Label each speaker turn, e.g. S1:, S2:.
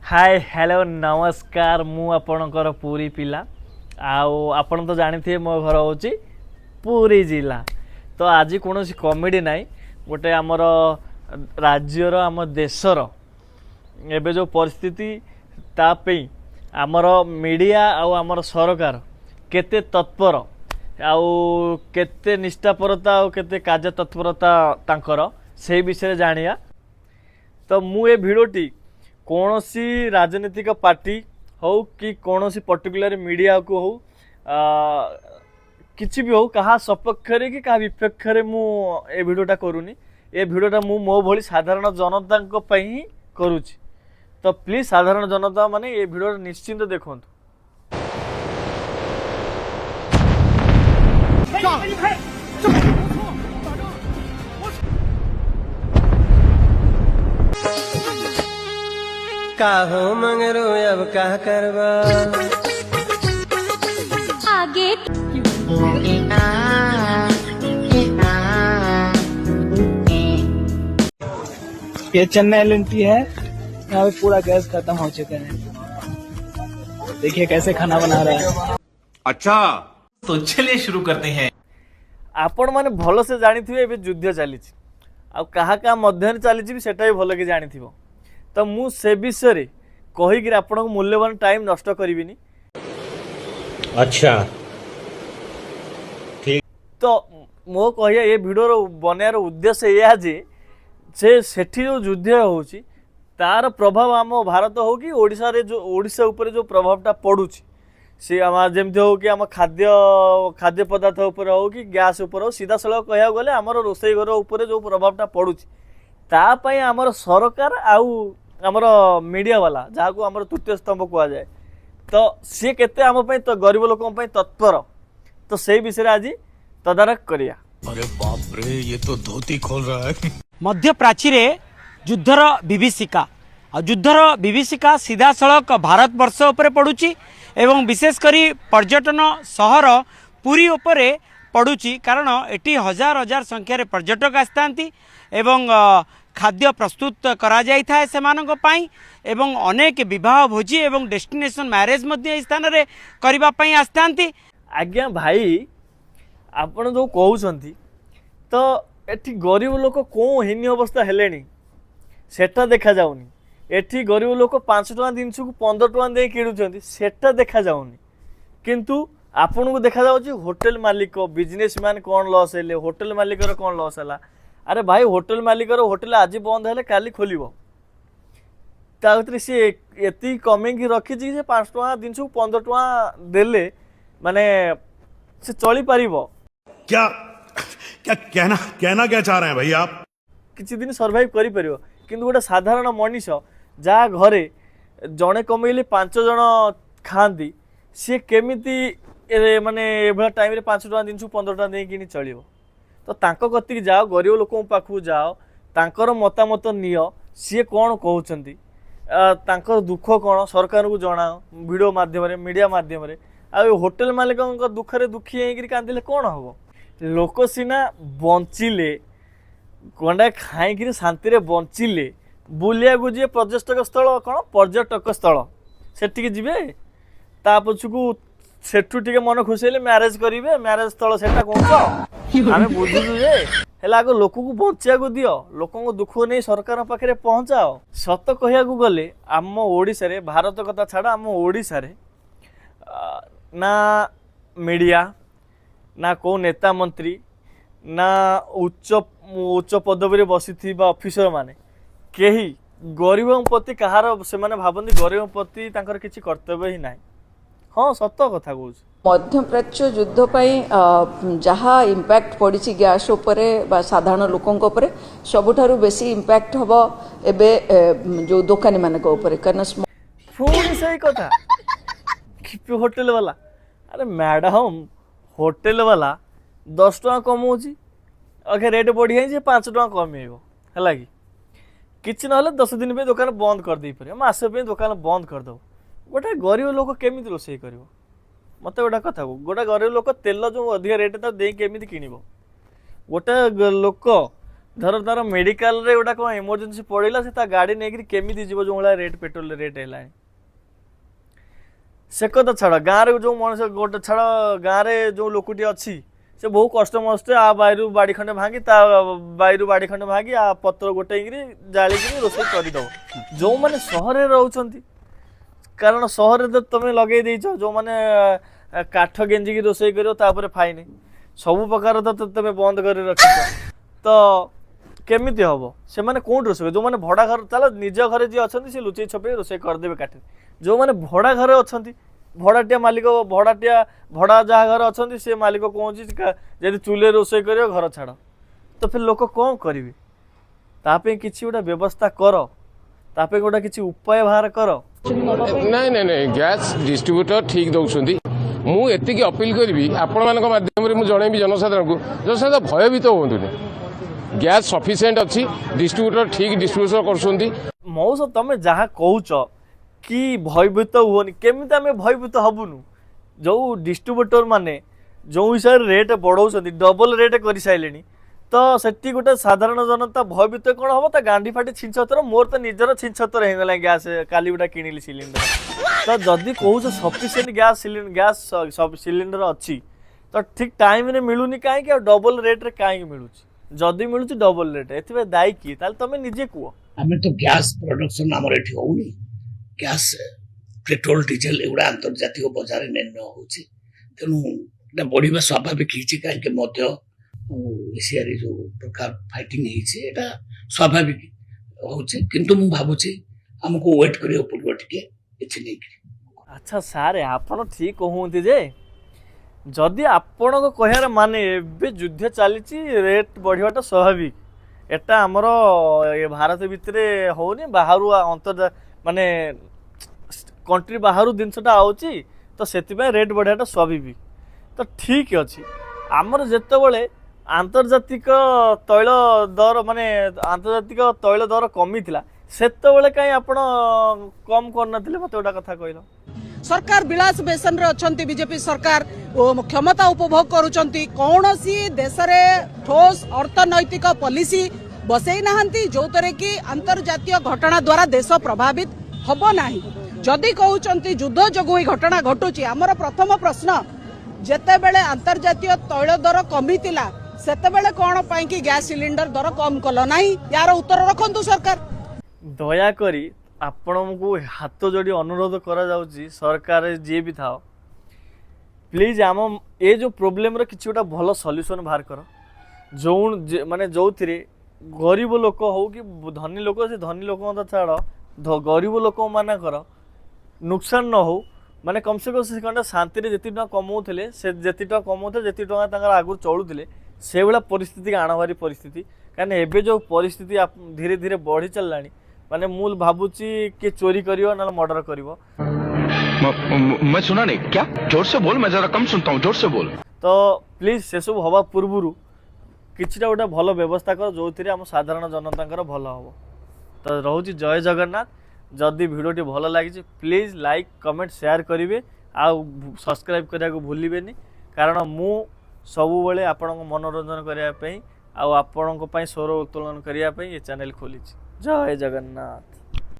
S1: Hi hello नमस्कार मु आपणकर पुरी पिला आपण तो जानी मो घर हूँ पुरी जिला। तो आज कौन कॉमेडी नाई गोटे आमर राज्यर आम देशर एबे जो परिस्थिति तापई आमर मीडिया आमर सरकार केते तत्पर आउ केते निष्ठापरता और केते कार्य तत्परता तांकर से विषय जानिया। तो मु ए भिडटी कौन सी राजनीतिक पार्टी हो कि कौन सी पर्टिकुलर मीडिया को हो किसी भी हो कहा सपक्ष कि क्या विपक्ष मु ए भिडटा करूनी। ए भिडटा मु मो भली साधारण जनता ही करुच्ची। तो प्लीज साधारण जनता माने ए भिड निश्चिंत देखु।
S2: काहो मंगरू अब का करवा
S3: आगे
S4: ये चेन्नई एलएनटी है। यहाँ पे पूरा गैस खत्म हो चुका है। देखिए कैसे खाना बना रहा है।
S5: अच्छा तो चलिए शुरू करते हैं।
S1: आपण माने भल से जानी थे ए युद्ध चली क्या मध्य चली सेटा भी भल कि जानी थी। तो मु से विषय कहीकि आपण मूल्यवान टाइम नष्ट करिविनी।
S5: अच्छा ठीक।
S1: तो मो कहिया ये भिडर बनार उद्देश्य यह जे से सेठी जो युद्ध होची तार प्रभाव आम भारत हो कि ओडिशा रे जो ओडिशा ऊपर जो प्रभावटा पड़ुची सी आम जमती हो कि आम खाद्य खाद्य पदार्थ उपर हो कि गैस उपर हो सीधा सड़क कह गले आमर रोसई घर उपर जो प्रभावटा पड़ुची तापाई आमर सरकार आउ आमर मीडिया वाला जहाँ को आमर तृतीय स्तंभ कह जाए तो सी केते आम तो गरीब लोकों तत्पर। तो से विषय आज तदारख करिया।
S5: अरे बाप रे ये तो धोती खोल रहा है।
S6: मध्य प्राची रे युद्धर विभीषिका और युद्धर विभीषिका सीधा सड़क भारत वर्ष उपरे पड़ुची एवं विशेष करी पर्यटन सहर पुरी उपरे पड़ुची कारण एटी हजार हजार संख्यार पर्यटक आसतांती एवं खाद्य प्रस्तुत करा जाय थाए सेमानक पाई एवं अनेक विवाह भोजी एवं डेस्टिनेशन मैरेज मध्य स्थान रे करिबा पाई आसतांती।
S1: आज्ञा भाई आपण जो कहउछंती तो एठी गरीब लोक कौन हीन अवस्था हेलेनी सेटा देखा जाउनी। एठी गरीब लोक 5 टका जिनस को 15 टका दे किणुछंती सेटा देखा जाउनी किंतु आपन को देखा जाउची होटल मालिक बिजनेसमैन कौन लॉस हेले होटल मालिकर कौन लॉस हैला। अरे भाई होटल मालिकर होटल आज बंद हेले काली खोलिबो ताउतरी सी एती कमेंगी रखी जे 5 टका जिनस को 15 टका देले माने से चली पारिबो।
S7: क्या क्या कहना क्या चाह रहे हैं भाई आप?
S1: किसी दिन सर्वाइव करि परिबो किंतु गोटे साधारण मनीष जहाँ घरे जड़े कमेले 5 जन खाती सी केमिति माने एभला टाइम रे 5 टका जिनस 15 टका दे कि चलिबो। तो तांको कतिक जाओ गरीब लोकों पाखु जाओ तांकर मतामत नियो सी कौन कहउछंती तांकर दुख कौन सरकार को जनाओ वीडियो माध्यम रे मीडिया माध्यम रे आ होटल मालिक दुखरे दुखी होकर कांदिले कौन हम लोक सीना बंचिले कंडा खाई शांति रे बंचिले बुलिया जी पर्यटक स्थल कौन पर्यटक स्थल सेटिक जीवे ता पछकू सेठू टिके मन खुशी मैरेज करेंगे मैरेज स्थल सेटा कौन आम बुझुचु जे आग लोक को बचा को दियो लोकों को दुख नहीं सरकार पाखे पहुँचाओ। सत कह गले आम ओडिशा रे भारत कथा छाड़ आम ओडिशा रे ना मीडिया ना को नेता मंत्री ना उच्च उच्च पदवी बसी ऑफिसर माने कहीं गरीब प्रति कहार से भावती गरीब प्रति किसी कर्तव्य ही ना। हाँ सत कथा कहूँ
S8: मध्य प्राच्य युद्ध पाई जहाँ इम्पैक्ट पड़ी गैस उपरे बा साधारण लोकों उपरे सबुठारु बेसी इम्पैक्ट हबो एबे जो दुकानी माने को उपरे कारण
S1: पुणी सही कथा होटल वाला अरे मैडम होटल वाला 10 टका कमाऊँगी अगर रेट बढ़ी जाए 5 टका कमेब है कि ना 10 दिन पे दुकान बंद कर दे पारे मासे पे दुकान बंद करदेव गोटे गरीब लोक केमी रोषे कर मत गोटे कथा गोटे गरीब लोक तेल जो अधिक रेट दे केमी किणव गोटे लोक ଧର ତାର ମେଡିକାଲରେ ଗୋଟା କ'ଣ ଏମର୍ଜେନ୍ସି ପଡ଼ିଲା ସେ ତା ଗାଡ଼ି ନେଇକିରି କେମିତି ଯିବ ଯେଉଁ ଭଳିଆ ରେଟ୍ ପେଟ୍ରୋଲ ରେଟ୍ ହେଲାଣି। ସେ କଥା ଛାଡ଼, ଗାଁରେ ଯେଉଁ ମଣିଷ ଗୋଟେ ଛାଡ଼, ଗାଁରେ ଯେଉଁ ଲୋକଟି ଅଛି ସେ ବହୁ କଷ୍ଟ ମଷ୍ଟେ ଆ ବାଇରୁ ବାଡ଼ି ଖଣ୍ଡେ ଭାଙ୍ଗି ତା ବାଇରୁ ବାଡ଼ି ଖଣ୍ଡେ ଭାଙ୍ଗି ଆ ପତ୍ର ଗୋଟେଇକିରି ଜାଳିକିରି ରୋଷେଇ କରିଦେବ। ଯେଉଁମାନେ ସହରରେ ରହୁଛନ୍ତି, କାରଣ ସହରରେ ତ ତମେ ଲଗେଇ ଦେଇଛ ଯେଉଁମାନେ କାଠ ଗେଞ୍ଜିକି ରୋଷେଇ କରିବ ତାପରେ ଫାଇନି, ସବୁ ପ୍ରକାର ତ ତମେ ବନ୍ଦ କରି ରଖିଛ, ତ କେମିତି ହେବ? ସେମାନେ କେଉଁଠି ରୋଷେଇ କରିବେ? ଯେଉଁମାନେ ଭଡ଼ା ଘର, ଚାଲ ନିଜ ଘରେ ଯିଏ ଅଛନ୍ତି ସେ ଲୁଚେଇ ଛପେଇ ରୋଷେଇ କରିଦେବେ କାଠରେ। ଯେଉଁମାନେ ଭଡ଼ା ଘରେ ଅଛନ୍ତି, ଭଡ଼ାଟିଆ ମାଲିକ, ଭଡ଼ା ଯାହା ଘରେ ଅଛନ୍ତି ସେ ମାଲିକ କହୁଛି ଯଦି ଚୁଲିରେ ରୋଷେଇ କରିବ ଘର ଛାଡ଼, ତ ଫେର ଲୋକ କ'ଣ କରିବେ? ତା ପାଇଁ କିଛି ଗୋଟେ ବ୍ୟବସ୍ଥା କର, ତା ପାଇଁ ଗୋଟେ କିଛି ଉପାୟ ବାହାର କର।
S3: ନାଇଁ ନାଇଁ ନାଇଁ ଗ୍ୟାସ୍ ଡିଷ୍ଟ୍ରିବ୍ୟୁଟର ଠିକ୍ ଦେଉଛନ୍ତି। ମୁଁ ଏତିକି ଅପିଲ କରିବି ଆପଣମାନଙ୍କ ମାଧ୍ୟମରେ, ମୁଁ ଜଣେଇବି ଜନସାଧାରଣଙ୍କୁ, ଜନସାଧାରଣ ଭୟଭୀତ ହୁଅନ୍ତୁନି, ଗ୍ୟାସ୍ ସଫିସିଏଣ୍ଟ ଅଛି, ଡିଷ୍ଟ୍ରିବ୍ୟୁଟର ଠିକ୍ ଡିଷ୍ଟ୍ରିବ୍ୟୁସନ କରୁଛନ୍ତି।
S1: ମଉସ ତମେ ଯାହା କହୁଛ କି ଭୟଭୀତ ହୁଅନି, କେମିତି ଆମେ ଭୟଭୀତ ହବୁନୁ? ଯେଉଁ ଡିଷ୍ଟ୍ରିବ୍ୟୁଟର ମାନେ ଯେଉଁ ହିସାବରେ ରେଟ୍ ବଢ଼ାଉଛନ୍ତି, ଡବଲ ରେଟ୍ କରିସାରିଲେଣି, ତ ସେଠି ଗୋଟେ ସାଧାରଣ ଜନତା ଭୟଭୀତ କ'ଣ ହେବ? ତା ଗାଣ୍ଡି ଫାଟି ଛିଞ୍ଚତର, ମୋର ତ ନିଜର ଛିଞ୍ଚତର ହେଇଗଲା ଗ୍ୟାସ୍, କାଲି ଗୋଟେ କିଣିଲି ସିଲିଣ୍ଡର। ତ ଯଦି କହୁଛ ସଫିସିଏଣ୍ଟ ଗ୍ୟାସ୍ ସିଲିଣ୍ଡର ଅଛି, ତ ଠିକ୍ ଟାଇମ୍ରେ ମିଳୁନି କାହିଁକି? ଆଉ ଡବଲ ରେଟ୍ରେ କାହିଁକି ମିଳୁଛି? ଯଦି ମିଳୁଛି ଡବଲ ରେଟ୍, ଏଥିପାଇଁ ଦାୟୀ କିଏ? ତାହେଲେ ତମେ ନିଜେ କୁହ।
S9: ଆମେ ତ ଗ୍ୟାସ୍ ପ୍ରଡକ୍ସନ ଆମର ଏଠି ହଉନି, ଗ୍ୟାସ୍ ପେଟ୍ରୋଲ ଡିଜେଲ ଏଗୁଡ଼ା ଆନ୍ତର୍ଜାତିକ ବଜାରରେ ନିର୍ଣ୍ଣୟ ହେଉଛି, ତେଣୁ ଏଇଟା ବଢ଼ିବା ସ୍ୱାଭାବିକ ହେଇଛି। କାହିଁକି ମଧ୍ୟ ଏସିଆରେ ଯେଉଁ ପ୍ରକାର ଫାଇଟିଂ ହେଇଛି ଏଇଟା ସ୍ୱାଭାବିକ ହେଉଛି, କିନ୍ତୁ ମୁଁ ଭାବୁଛି ଆମକୁ ୱେଟ୍ କରିବାକୁ ପଡ଼ିବ ଟିକେ ଏଥି ନେଇକି।
S1: ଆଚ୍ଛା ସାର୍, ଆପଣ ଠିକ୍ କହୁଛନ୍ତି ଯେ ଯଦି ଆପଣଙ୍କ କହିବାର ମାନେ ଏବେ ଯୁଦ୍ଧ ଚାଲିଛି, ରେଟ୍ ବଢ଼ିବାଟା ସ୍ୱାଭାବିକ, ଏଟା ଆମର ଭାରତ ଭିତରେ ହେଉନି, ବାହାରୁ ମାନେ କଣ୍ଟ୍ରି ବାହାରୁ ଜିନିଷଟା ଆଉଛି, ତ ସେଥିପାଇଁ ରେଟ୍ ବଢ଼ିବାଟା ସ୍ୱାଭାବିକ, ତ ଠିକ୍ ଅଛି। ଆମର ଯେତେବେଳେ ଆନ୍ତର୍ଜାତିକ ତୈଳ ଦର ମାନେ ଆନ୍ତର୍ଜାତିକ ତୈଳ ଦର କମିଥିଲା, ସେତେବେଳେ କାହିଁ ଆପଣ କମ୍ କରିନଥିଲେ? ମୋତେ ଗୋଟେ କଥା କହିଲ।
S10: सरकार विलास बेसन रे अछंती, बीजेपी सरकार क्षमता उपभोग करूचंती, कौनसी देश रे ठोस अर्थनैतिक पॉलिसी बसई नाहंती जोतरे कि अंतर्जातीय घटना द्वारा देश प्रभावित हबो नाही। जदि कहउचंती युद्ध जोगु घटना घटुची, हमर प्रथम प्रश्न, जेते बेले अंतर्जातीय तैल दर कमितिला सेते बेले कोन पई कि गैस सिलिंडर दर कम कलो नाही? यार उत्तर रखंतु सरकार।
S1: दया करी आपको हाथ जोड़ी अनुरोध करा जाउची, सरकार जी भी था, प्लीज आम ये जो प्रोब्लेम किसी गोटा भल सल्यूशन बाहर कर, जो माने जो गरीब लोक हो कि धनी लोक, से धनी लोक तो छाड़, गरीब लोक मानकर नुकसान न हो, माने कम से कम से खंडे शांति जी कमाऊे, से जी कमाऊे, जी आगु चलुले, से भाया परिस्थिति आणवारी परिस्थिति, कहीं एवं जो परिस्थिति धीरे धीरे बढ़ी चलला, माने मूल भावुची कि चोरी करियो ना मर्डर करियो।
S5: मैं सुना नहीं, क्या? जोर से बोल, मैं जरा कम सुनता हूँ, जोर से बोल।
S1: तो प्लीज से सब हवा पूर्व किछिटा गोटे भल व्यवस्था कर, जो थी आम साधारण जनता भल हम। तो रोची जय जगन्नाथ। जदि भिडियोटी भल लगी प्लीज लाइक कमेंट शेयर करेंगे, आउ सब्सक्राइब करने को भूलें, कारण मु सबु बेले आपण मनोरंजन करने, आपण स्वर उत्तोलन करने ये चैनल खोली। जय जगन्नाथ।